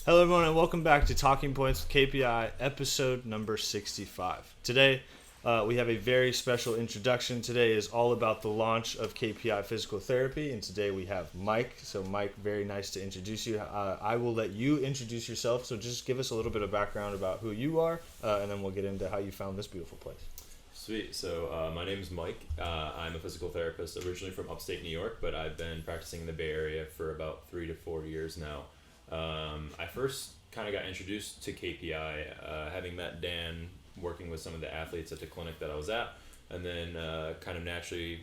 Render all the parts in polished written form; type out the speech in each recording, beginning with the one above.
Hello, everyone, and welcome back to Talking Points with KPI, episode number 65. Today, we have a very special introduction. Today is all about the launch of KPI Physical Therapy, and today we have Mike. So, Mike, very nice to introduce you. I will let you introduce yourself, so just give us a little bit of background about who you are, and then we'll get into how you found this beautiful place. Sweet. So my name is Mike. I'm a physical therapist originally from upstate New York, but I've been practicing in the Bay Area for about 3 to 4 years now. I first kind of got introduced to KPI having met Dan working with some of the athletes at the clinic that I was at, and then kind of naturally,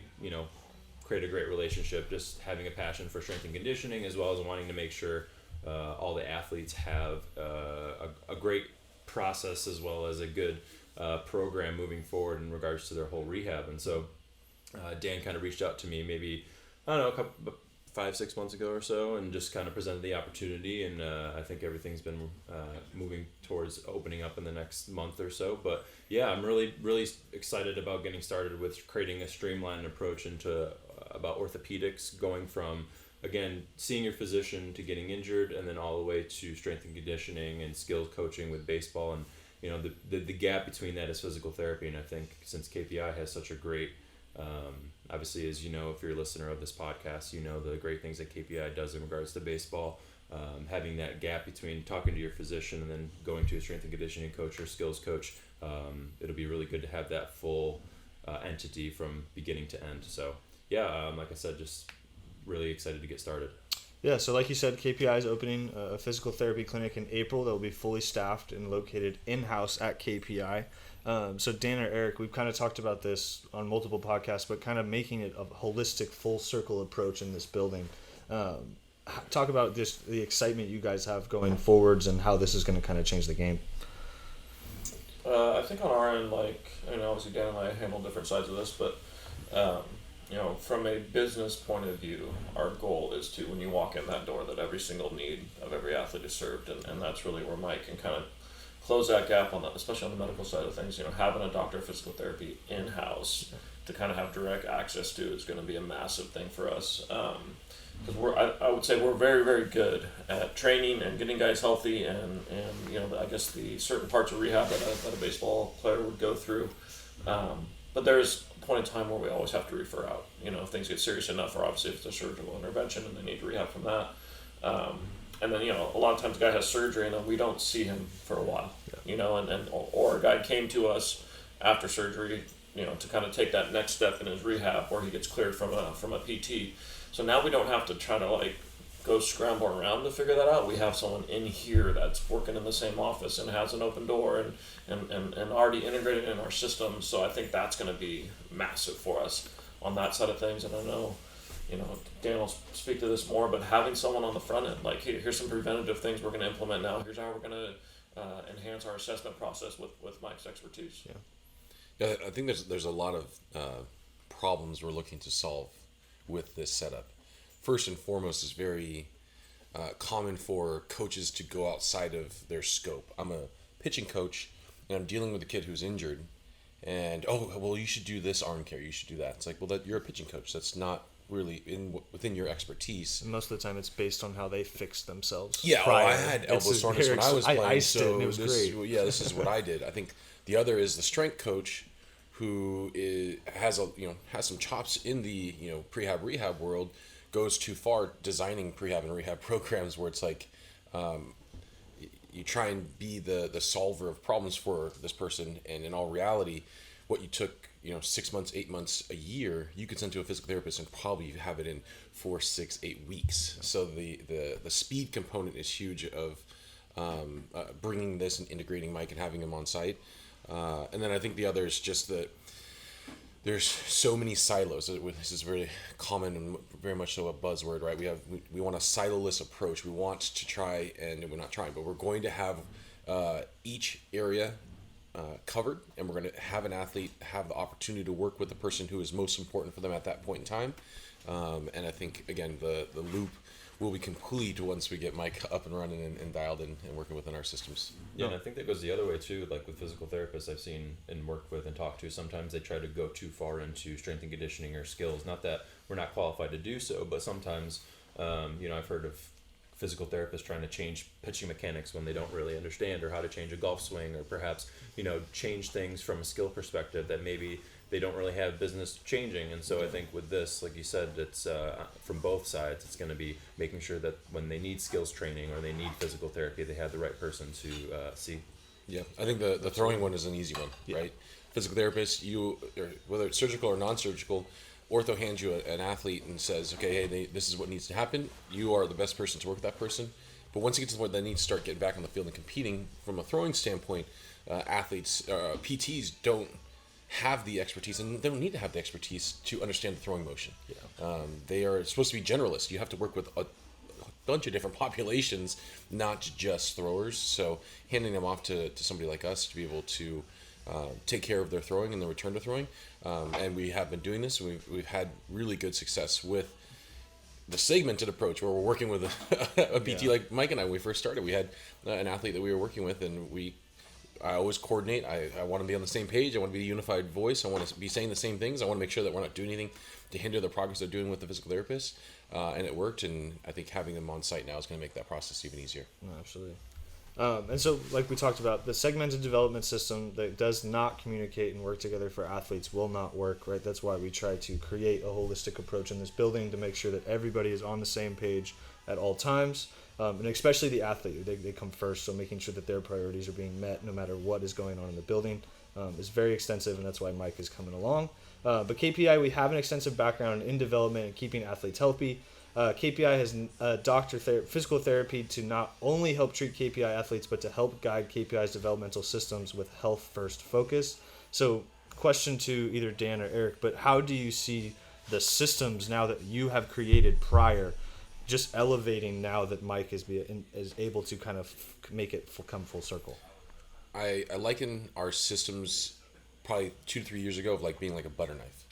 create a great relationship, just having a passion for strength and conditioning, as well as wanting to make sure all the athletes have a great process as well as a good program moving forward in regards to their whole rehab. And so Dan kind of reached out to me maybe, I don't know, 5-6 months ago or so, and just kind of presented the opportunity, and I think everything's been moving towards opening up in the next month or so. But yeah, I'm really excited about getting started with creating a streamlined approach into about orthopedics, going from, again, seeing your physician to getting injured, and then all the way to strength and conditioning and skills coaching with baseball. And the gap between that is physical therapy. And I think since KPI has such a great, obviously, as you know, if you're a listener of this podcast, you know the great things that KPI does in regards to baseball, having that gap between talking to your physician and then going to a strength and conditioning coach or skills coach, it'll be really good to have that full entity from beginning to end. So yeah, like I said, just really excited to get started. Yeah, so like you said, KPI is opening a physical therapy clinic in April that will be fully staffed and located in-house at KPI. So Dan or Eric, we've kind of talked about this on multiple podcasts, but kind of making it a holistic, full circle approach in this building. Talk about just the excitement you guys have going forwards and how this is going to kind of change the game. I think on our end, obviously Dan and I handle different sides of this, but from a business point of view, our goal is to, when you walk in that door, that every single need of every athlete is served, and that's really where Mike can kind of close that gap on that, especially on the medical side of things. Having a doctor of physical therapy in-house to kind of have direct access to is going to be a massive thing for us. Because I would say we're very, very good at training and getting guys healthy, and I guess the certain parts of rehab that a baseball player would go through. But there's a point in time where we always have to refer out. If things get serious enough, or obviously if it's a surgical intervention and they need rehab from that. And then, a lot of times a guy has surgery and then we don't see him for a while, or a guy came to us after surgery, to kind of take that next step in his rehab where he gets cleared from a PT. So now we don't have to try to go scramble around to figure that out. We have someone in here that's working in the same office and has an open door and already integrated in our system. So I think that's going to be massive for us on that side of things. And I know, Dan will speak to this more, but having someone on the front end, here's some preventative things we're going to implement now. Here's how we're going to enhance our assessment process with Mike's expertise. Yeah, I think there's a lot of problems we're looking to solve with this setup. First and foremost, is very common for coaches to go outside of their scope. I'm a pitching coach, and I'm dealing with a kid who's injured, and you should do this arm care, you should do that. It's like, well, you're a pitching coach. That's not really within your expertise. And most of the time, it's based on how they fix themselves. Yeah, I had elbow soreness when I was playing. I iced it, and it was great. This is what I did. I think the other is the strength coach, who has some chops in the prehab rehab world, goes too far designing prehab and rehab programs where it's like you try and be the solver of problems for this person, and in all reality, what you took 6 months, 8 months, a year, you could send to a physical therapist and probably have it in 4, 6, 8 weeks. So the speed component is huge of bringing this and integrating Mike and having him on site. And then I think the other is just that there's so many silos. This is very common and very much so a buzzword, right? We want a siloless approach. We want to try, and we're not trying, but we're going to have each area covered, and we're going to have an athlete have the opportunity to work with the person who is most important for them at that point in time. And I think, again, the loop will be complete once we get Mike up and running and dialed in and working within our systems. Yeah, and I think that goes the other way too. Like with physical therapists I've seen and worked with and talked to, sometimes they try to go too far into strength and conditioning or skills. Not that we're not qualified to do so, but sometimes, I've heard of physical therapists trying to change pitching mechanics when they don't really understand, or how to change a golf swing, or perhaps, change things from a skill perspective that maybe they don't really have business changing. And so I think with this, like you said, it's from both sides. It's going to be making sure that when they need skills training or they need physical therapy, they have the right person to see. Yeah, I think the throwing one is an easy one, right? Physical therapist, whether it's surgical or non-surgical, ortho hands you an athlete and says, okay, hey, this is what needs to happen. You are the best person to work with that person. But once you get to the point that they need to start getting back on the field and competing from a throwing standpoint, athletes, PTs don't have the expertise, and they don't need to have the expertise to understand the throwing motion. Yeah. They are supposed to be generalists. You have to work with a bunch of different populations, not just throwers. So handing them off to somebody like us to be able to take care of their throwing and the return to throwing, and we have been doing this. We've had really good success with the segmented approach, where we're working with a PT like Mike and I. When we first started, we had an athlete that we were working with, and I always coordinate. I want to be on the same page. I want to be a unified voice. I want to be saying the same things. I want to make sure that we're not doing anything to hinder the progress they're doing with the physical therapist. And it worked. And I think having them on site now is going to make that process even easier. Oh, absolutely. And so, like we talked about, the segmented development system that does not communicate and work together for athletes will not work, right? That's why we try to create a holistic approach in this building to make sure that everybody is on the same page at all times. And especially the athlete, they come first, so making sure that their priorities are being met no matter what is going on in the building is very extensive, and that's why Mike is coming along. But KPI, we have an extensive background in development and keeping athletes healthy. KPI has physical therapy to not only help treat KPI athletes, but to help guide KPI's developmental systems with health-first focus. So question to either Dan or Eric, but how do you see the systems now that you have created prior just elevating now that Mike is able to kind of make it come full circle? I liken our systems probably 2 to 3 years ago of like being like a butter knife.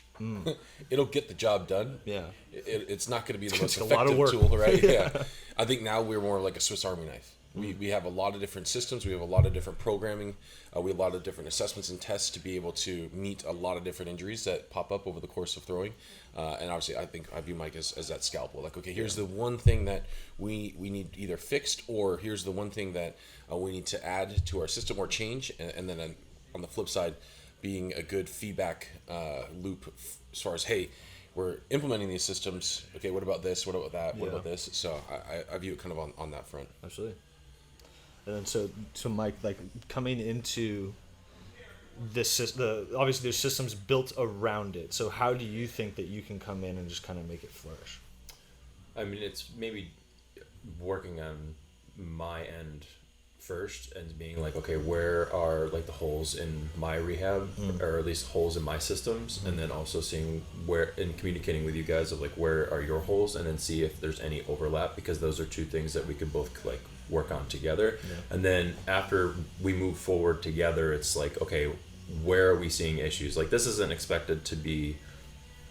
It'll get the job done. Yeah. It's not going to be the most effective tool, right? Yeah. I think now we're more like a Swiss Army knife. We have a lot of different systems. We have a lot of different programming. We have a lot of different assessments and tests to be able to meet a lot of different injuries that pop up over the course of throwing. And obviously, I view Mike as that scalpel. Like, okay, here's the one thing that we need either fixed, or here's the one thing that we need to add to our system or change. And then on the flip side, being a good feedback loop as far as, hey, we're implementing these systems. Okay, what about this? What about that? What about this? So I view it kind of on that front. Absolutely. And then so Mike, like coming into this, obviously there's systems built around it. So how do you think that you can come in and just kind of make it flourish? I mean, it's maybe working on my end first and being like, okay, where are like the holes in my rehab, or at least holes in my systems, and then also seeing where, and communicating with you guys of like, where are your holes, and then see if there's any overlap, because those are two things that we could both like work on together. And then after we move forward together, it's like, okay, where are we seeing issues? Like, this isn't expected to be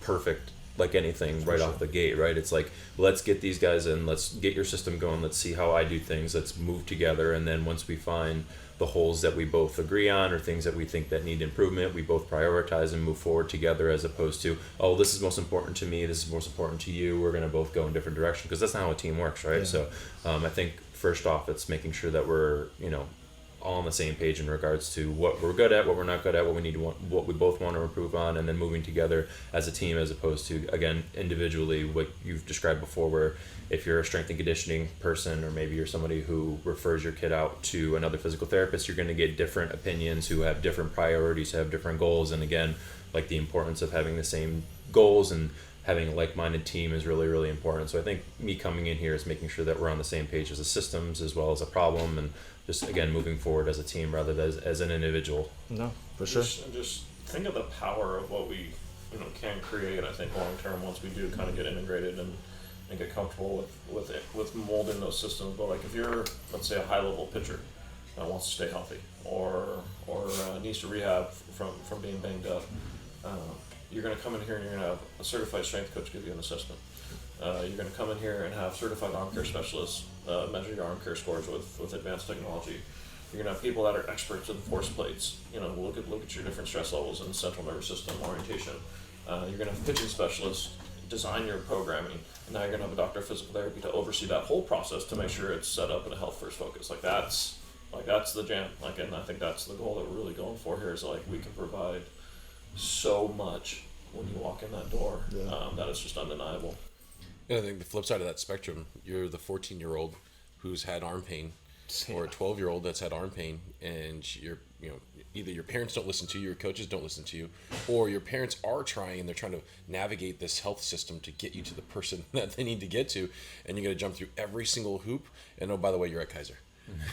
perfect like anything right off the gate, right? It's like, let's get these guys in, let's get your system going, let's see how I do things, let's move together, and then once we find the holes that we both agree on or things that we think that need improvement, we both prioritize and move forward together, as opposed to, oh, this is most important to me, this is most important to you, we're going to both go in different directions, because that's not how a team works, right? So I think first off, it's making sure that we're, all on the same page in regards to what we're good at, what we're not good at, what we need to what we both want to improve on, and then moving together as a team, as opposed to, again, individually, what you've described before, where if you're a strength and conditioning person, or maybe you're somebody who refers your kid out to another physical therapist, you're going to get different opinions, who have different priorities, who have different goals. And again, like, the importance of having the same goals and having a like-minded team is really, really important. So I think me coming in here is making sure that we're on the same page as the systems as well as a problem, and just, again, moving forward as a team rather than as an individual. No, for sure. Just think of the power of what we can create, I think, long term, once we do kind of get integrated and get comfortable with molding those systems. But like, if you're, let's say, a high level pitcher that wants to stay healthy, or needs to rehab from being banged up, you're going to come in here and you're going to have a certified strength coach give you an assessment. You're going to come in here and have certified arm care specialists measure your arm care scores with advanced technology. You're going to have people that are experts in force plates. Look at your different stress levels in the central nervous system orientation. You're going to have pitching specialists design your programming, and now you're gonna have a doctor of physical therapy to oversee that whole process to make sure it's set up in a health first focus. Like that's the jam. Like, and I think that's the goal that we're really going for here is like we can provide so much when you walk in that door that it's just undeniable. And I think the flip side of that spectrum, you're the 14-year-old who's had arm pain, or a 12-year-old that's had arm pain, and you're, you know, either your parents don't listen to you, your coaches don't listen to you, or your parents are trying and they're trying to navigate this health system to get you to the person that they need to get to, and you got to jump through every single hoop. And oh, by the way, you're at Kaiser.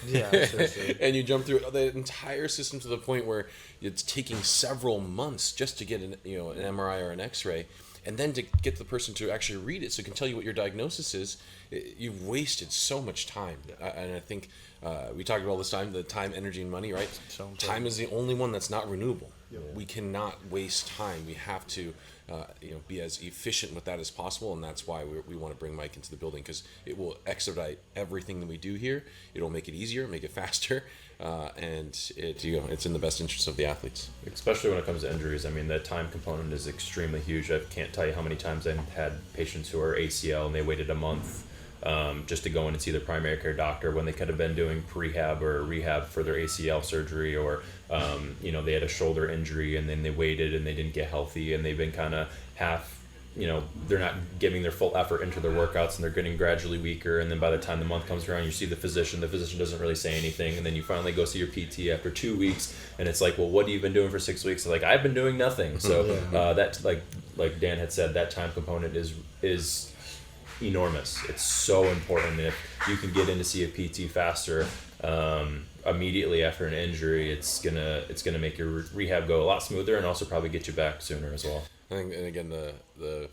Yeah, sure. And you jump through the entire system to the point where it's taking several months just to get an MRI or an X-ray, and then to get the person to actually read it so it can tell you what your diagnosis is. You've wasted so much time. And I think we talked about all this time, the time, energy, and money, right? So time is the only one that's not renewable. We cannot waste time. We have to be as efficient with that as possible, and that's why we want to bring Mike into the building, because it will expedite everything that we do here. It'll make it easier, make it faster, and it's in the best interest of the athletes. Especially when it comes to injuries. I mean, the time component is extremely huge. I can't tell you how many times I've had patients who are ACL and they waited a month just to go in and see their primary care doctor when they could have been doing prehab or rehab for their ACL surgery, or they had a shoulder injury and then they waited and they didn't get healthy, and they've been kind of half, they're not giving their full effort into their workouts and they're getting gradually weaker, and then by the time the month comes around you see the physician doesn't really say anything, and then you finally go see your PT after 2 weeks and it's like, well, what have you been doing for 6 weeks? They're like, I've been doing nothing. So that, like Dan had said, that time component is enormous. It's so important. And if you can get in to see a PT faster, immediately after an injury, it's gonna make your rehab go a lot smoother, and also probably get you back sooner as well. I think, and again, the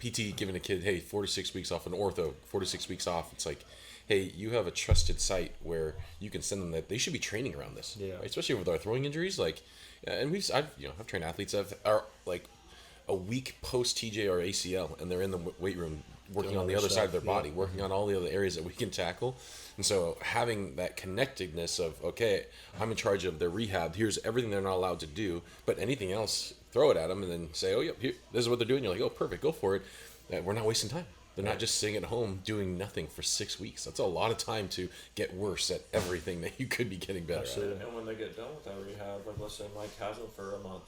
PT giving a kid, hey, 4 to 6 weeks off, an ortho, 4 to 6 weeks off. It's like, hey, you have a trusted site where you can send them that. They should be training around this, right? Especially with our throwing injuries. Like, and I've trained athletes that are like a week post TJ or ACL, and they're in the weight room working on the other side of their body, working on all the other areas that we can tackle. And so having that connectedness of, okay, I'm in charge of their rehab, here's everything they're not allowed to do, but anything else, throw it at them and then say, oh, yeah, here, this is what they're doing. You're like, oh, perfect, go for it. We're not wasting time. They're not just sitting at home doing nothing for 6 weeks. That's a lot of time to get worse at everything that you could be getting better at. And when they get done with that rehab, like let's say Mike has them for a month,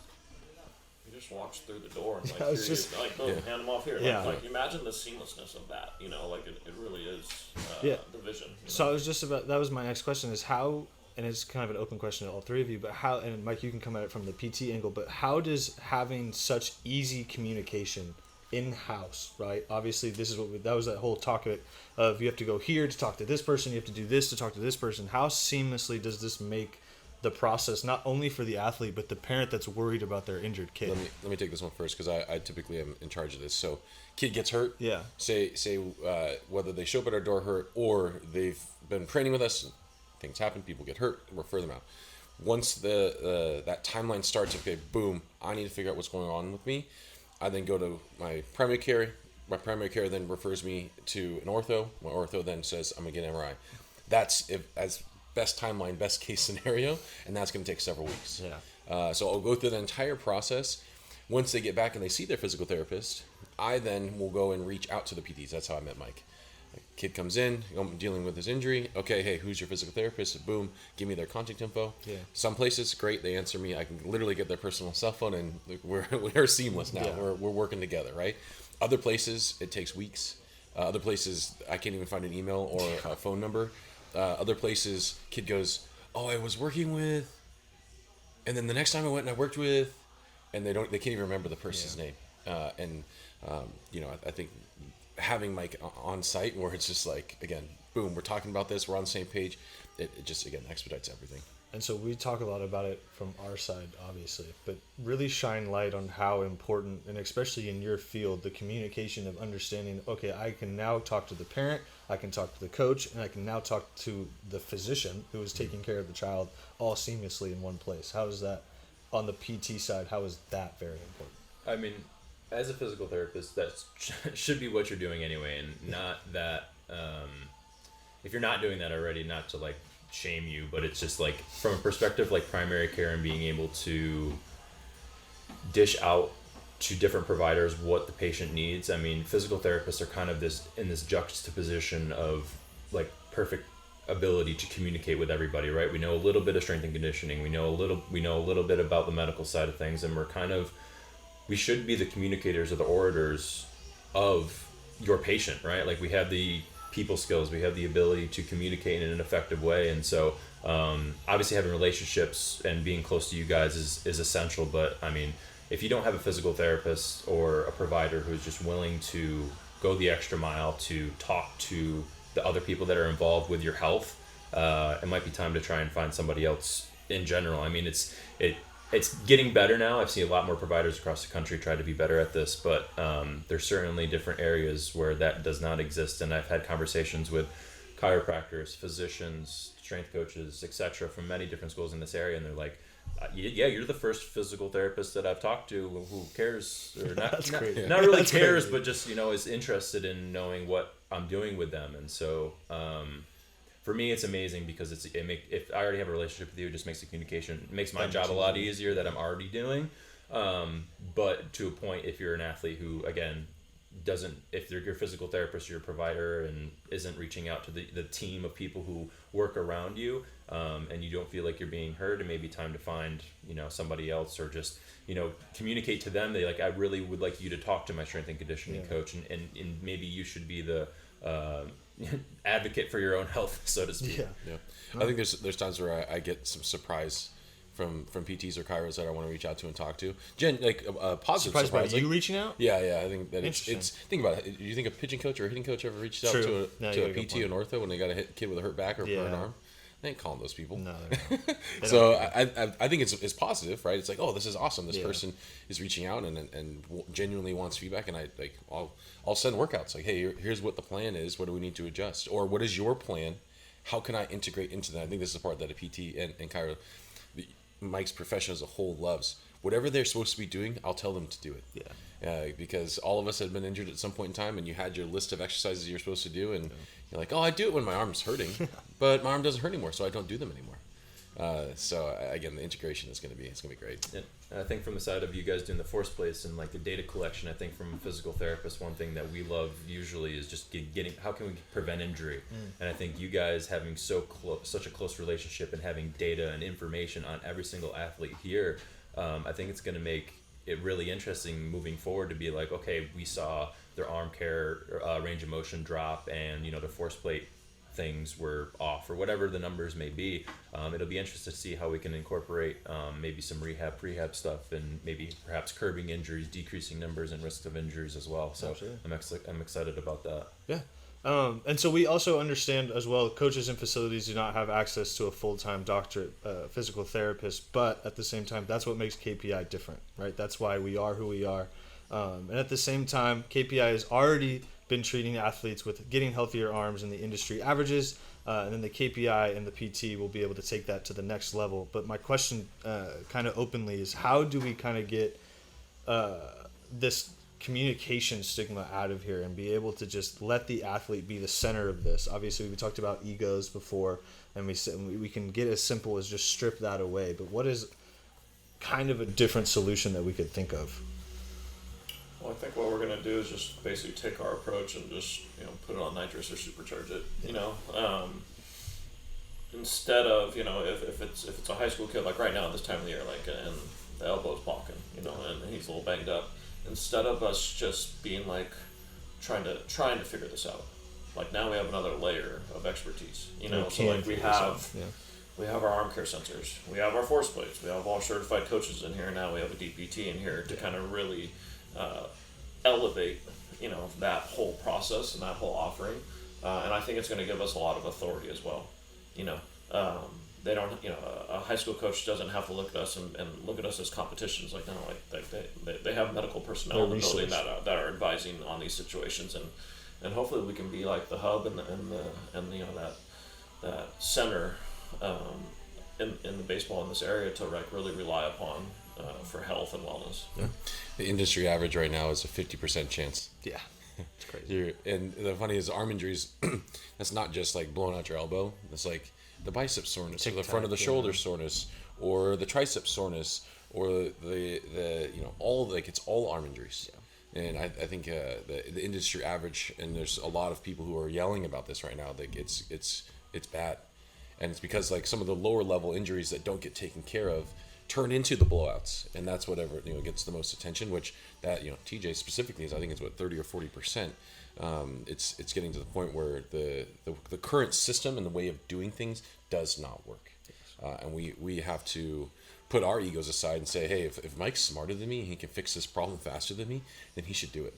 he just walks through the door and hand them off here. Like imagine the seamlessness of that. It really is the vision. So I was that was my next question, is how, and it's kind of an open question to all three of you, but how, and Mike, you can come at it from the PT angle, but how does having such easy communication in-house, right? Obviously, this is that was that whole talk of you have to go here to talk to this person, you have to do this to talk to this person. How seamlessly does this make the process, not only for the athlete, but the parent that's worried about their injured kid? Let me take this one first, because I typically am in charge of this. So kid gets hurt. Yeah. Say whether they show up at our door hurt or they've been training with us, things happen, people get hurt, refer them out. Once that timeline starts, okay, boom, I need to figure out what's going on with me. I then go to my primary care. My primary care then refers me to an ortho. My ortho then says, I'm going to get an MRI. That's as best timeline, best case scenario, and that's going to take several weeks. So I'll go through the entire process. Once they get back and they see their physical therapist, I then will go and reach out to the PTs. That's how I met Mike. A kid comes in, I'm dealing with his injury. Okay, hey, who's your physical therapist? Boom, give me their contact info. Some places, great, they answer me. I can literally get their personal cell phone, and we're seamless now. We're working together, right? Other places, it takes weeks. Other places, I can't even find an email or a phone number. Other places, kid goes, oh, I was working with, and then the next time I went and I worked with, and they can't even remember the person's name. I think having Mike on site where it's just like, again, boom, we're talking about this, we're on the same page, it just, again, expedites everything. And so we talk a lot about it from our side, obviously, but really shine light on how important, and especially in your field, the communication of understanding, okay, I can now talk to the parent, I can talk to the coach, and I can now talk to the physician who is taking care of the child all seamlessly in one place. How is that on the PT side? How is that very important? I mean, as a physical therapist, that should be what you're doing anyway, and not that, if you're not doing that already, not to like shame you, but it's just like from a perspective like primary care and being able to dish out to different providers what the patient needs. I mean, physical therapists are kind of in this juxtaposition of like perfect ability to communicate with everybody, right? We know a little bit of strength and conditioning. We know a little bit about the medical side of things, and we should be the communicators or the orators of your patient, right? Like we have the people skills, we have the ability to communicate in an effective way, and so obviously having relationships and being close to you guys is essential. But I mean, if you don't have a physical therapist or a provider who's just willing to go the extra mile to talk to the other people that are involved with your health, it might be time to try and find somebody else in general. I mean, it's getting better now. I've seen a lot more providers across the country try to be better at this, but there's certainly different areas where that does not exist. And I've had conversations with chiropractors, physicians, strength coaches, etc., from many different schools in this area, and they're like, yeah, you're the first physical therapist that I've talked to who cares, or not really That's cares, crazy. but just, is interested in knowing what I'm doing with them. And so for me, it's amazing because if I already have a relationship with you, it just makes the communication, it makes my job a lot easier that I'm already doing. But to a point, if you're an athlete who, again, if they're your physical therapist, your provider, and isn't reaching out to the team of people who work around you, and you don't feel like you're being heard, it may be time to find, somebody else, or just, communicate to them. They I really would like you to talk to my strength and conditioning coach, and maybe you should be the advocate for your own health, so to speak. Yeah. I think there's times where I get some surprise from PTs or chiros that I want to reach out to and talk to. Positive Surprised by surprise. you reaching out? Yeah. I think that it's Interesting. think about it. Do you think a pitching coach or a hitting coach ever reached out True. to No, a you got a good PT or an ortho when they got a kid with a hurt back or Yeah. burn arm? They ain't calling those people. No, they're not. They So don't. I think it's positive, right? It's like, oh, this is awesome. This Yeah. person is reaching out and genuinely wants feedback, and I'll send workouts like, hey, here's what the plan is. What do we need to adjust? Or what is your plan? How can I integrate into that? I think this is the part that a PT and chiro, Mike's profession as a whole, loves. Whatever they're supposed to be doing, I'll tell them to do it. Yeah. Because all of us had been injured at some point in time, and you had your list of exercises you're supposed to do, and you're like, oh, I do it when my arm's hurting, but my arm doesn't hurt anymore, so I don't do them anymore. So again, the integration is going to be great. And I think from the side of you guys doing the force plates and like the data collection, I think from a physical therapist, one thing that we love usually is just getting how can we prevent injury. And I think you guys having such a close relationship and having data and information on every single athlete here, I think it's going to make it really interesting moving forward to be like, okay, we saw their arm care range of motion drop, and their force plate things were off, or whatever the numbers may be. It'll be interesting to see how we can incorporate maybe some prehab stuff, and maybe perhaps curbing injuries, decreasing numbers and risk of injuries as well. So Absolutely. I'm excited about that. Yeah. And so we also understand as well, coaches and facilities do not have access to a full-time doctorate physical therapist, but at the same time, that's what makes KPI different, right? That's why we are who we are. And at the same time, KPI has already been treating athletes with getting healthier arms in the industry averages, and then the KPI and the PT will be able to take that to the next level. But my question kind of openly is, how do we kind of get this communication stigma out of here and be able to just let the athlete be the center of this? Obviously, we talked about egos before, and we can get as simple as just strip that away. But what is kind of a different solution that we could think of? Well, I think what we're going to do is just basically take our approach and just, put it on nitrous or supercharge it, instead of, if it's a high school kid, like right now, this time of the year, and the elbow's blocking, and he's a little banged up, instead of us just being like, trying to figure this out, like now we have another layer of expertise, so like we have our arm care sensors, we have our force plates, we have all certified coaches in here, now we have a DPT in here to kind of really elevate, that whole process and that whole offering, and I think it's going to give us a lot of authority as well. They don't, a high school coach doesn't have to look at us and look at us as competitions. Like, no, they have medical personnel in the building that are advising on these situations, and hopefully we can be like the hub and that center in the baseball in this area to like really rely upon for health and wellness. Yeah. The industry average right now is a 50% chance. Yeah, it's crazy. And the funny is, arm injuries, that's not just like blowing out your elbow. It's like the bicep soreness, or the front of the shoulder soreness, or the tricep soreness, or the all like it's all arm injuries. And I think the industry average, and there's a lot of people who are yelling about this right now. Like it's bad, and it's because like some of the lower level injuries that don't get taken care of turn into the blowouts, and that's whatever gets the most attention. Which that TJ specifically is, I think it's what 30 or 40%. It's getting to the point where the current system and the way of doing things does not work, and we have to put our egos aside and say, hey, if Mike's smarter than me, he can fix this problem faster than me, then he should do it.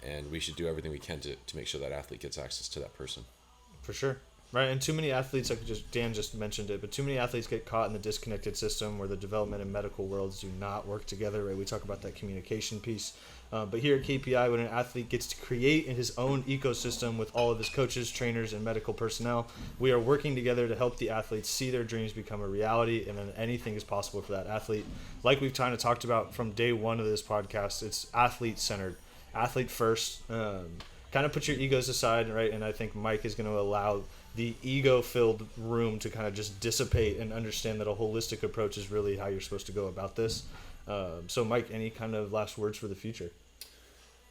And we should do everything we can to make sure that athlete gets access to that person. For sure. Right, and too many athletes, Dan just mentioned it, but too many athletes get caught in the disconnected system where the development and medical worlds do not work together, right? We talk about that communication piece. But here at KPI, when an athlete gets to create his own ecosystem with all of his coaches, trainers, and medical personnel, we are working together to help the athletes see their dreams become a reality, and then anything is possible for that athlete. Like we've kind of talked about from day one of this podcast, it's athlete-centered, athlete first. Kind of put your egos aside, right? And I think Mike is going to allow the ego-filled room to kind of just dissipate and understand that a holistic approach is really how you're supposed to go about this. So, Mike, any kind of last words for the future?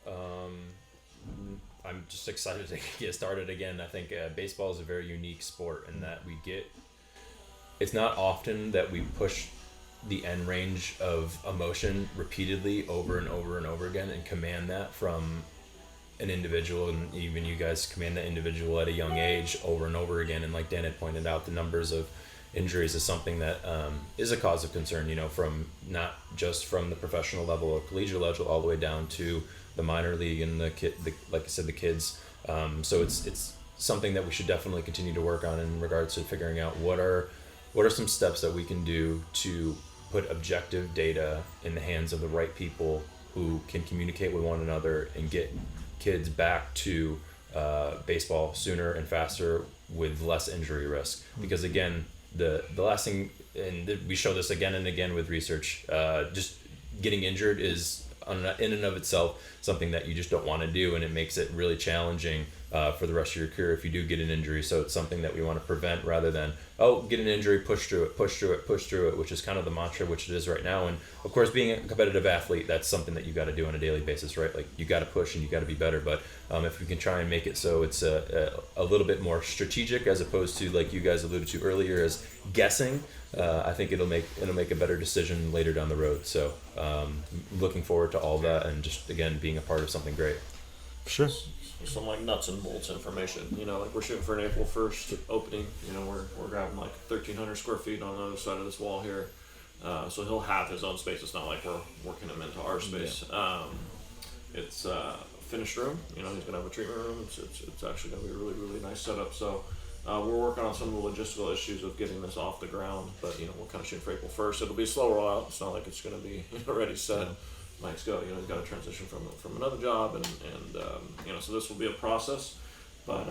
I'm just excited to get started again. I think baseball is a very unique sport in that it's not often that we push the end range of emotion repeatedly over and over and over again and command that from an individual, and even you guys command that individual at a young age over and over again. And like Dan had pointed out, the numbers of injuries is something that is a cause of concern, from not just from the professional level or collegiate level all the way down to the minor league and like I said, the kids. So it's something that we should definitely continue to work on in regards to figuring out what are some steps that we can do to put objective data in the hands of the right people who can communicate with one another and get kids back to baseball sooner and faster with less injury risk. Because again, the last thing, and we show this again and again with research, just getting injured is in and of itself something that you just don't want to do, and it makes it really challenging for the rest of your career if you do get an injury. So it's something that we want to prevent rather than get an injury, push through it, which is kind of the mantra, which it is right now. And of course, being a competitive athlete, that's something that you got to do on a daily basis, right? Like you got to push and you got to be better. But if we can try and make it so it's a little bit more strategic as opposed to, like you guys alluded to earlier, as guessing, I think it'll make a better decision later down the road. So looking forward to all that, and just again being a part of something great. Sure. Some like nuts and bolts information. Like we're shooting for an April 1st opening. We're grabbing like 1,300 square feet on the other side of this wall here. So he'll have his own space. It's not like we're working him into our space. Yeah. It's a finished room. He's gonna have a treatment room. It's actually gonna be a really, really nice setup. So we're working on some of the logistical issues of getting this off the ground. But we're kind of shooting for April 1st. It'll be a slow rollout. It's not like it's gonna be ready set. Yeah. Mike's got he's got to transition from another job, and so this will be a process, but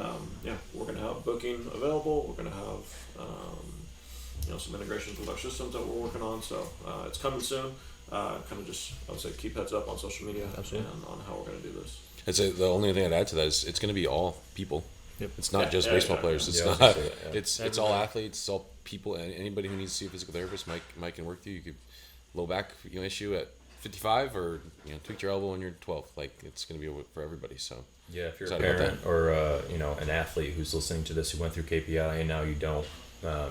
we're gonna have booking available. We're gonna have some integrations with our systems that we're working on. So it's coming soon. Kind of just I would say keep heads up on social media. Absolutely. And on how we're gonna do this. I'd say the only thing I'd add to that is it's gonna be all people. Yep. It's not just baseball players. It's not. It's all athletes. It's all people, and anybody who needs to see a physical therapist. Mike can work through. You could low back issue at 55, or tweak your elbow when you're 12. Like it's going to be for everybody. So yeah, if you're a parent or an athlete who's listening to this who went through KPI and now you don't,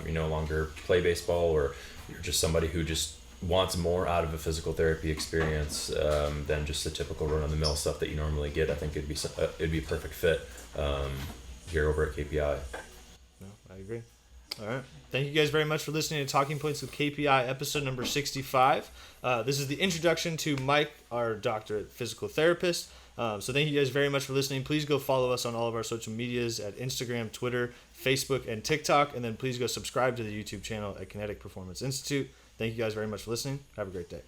you no longer play baseball, or you're just somebody who just wants more out of a physical therapy experience than just the typical run-of-the-mill stuff that you normally get, I think it'd be a perfect fit here over at KPI. No, I agree. All right. Thank you guys very much for listening to Talking Points with KPI episode number 65. This is the introduction to Mike, our doctorate physical therapist. So thank you guys very much for listening. Please go follow us on all of our social medias at Instagram, Twitter, Facebook, and TikTok. And then please go subscribe to the YouTube channel at Kinetic Performance Institute. Thank you guys very much for listening. Have a great day.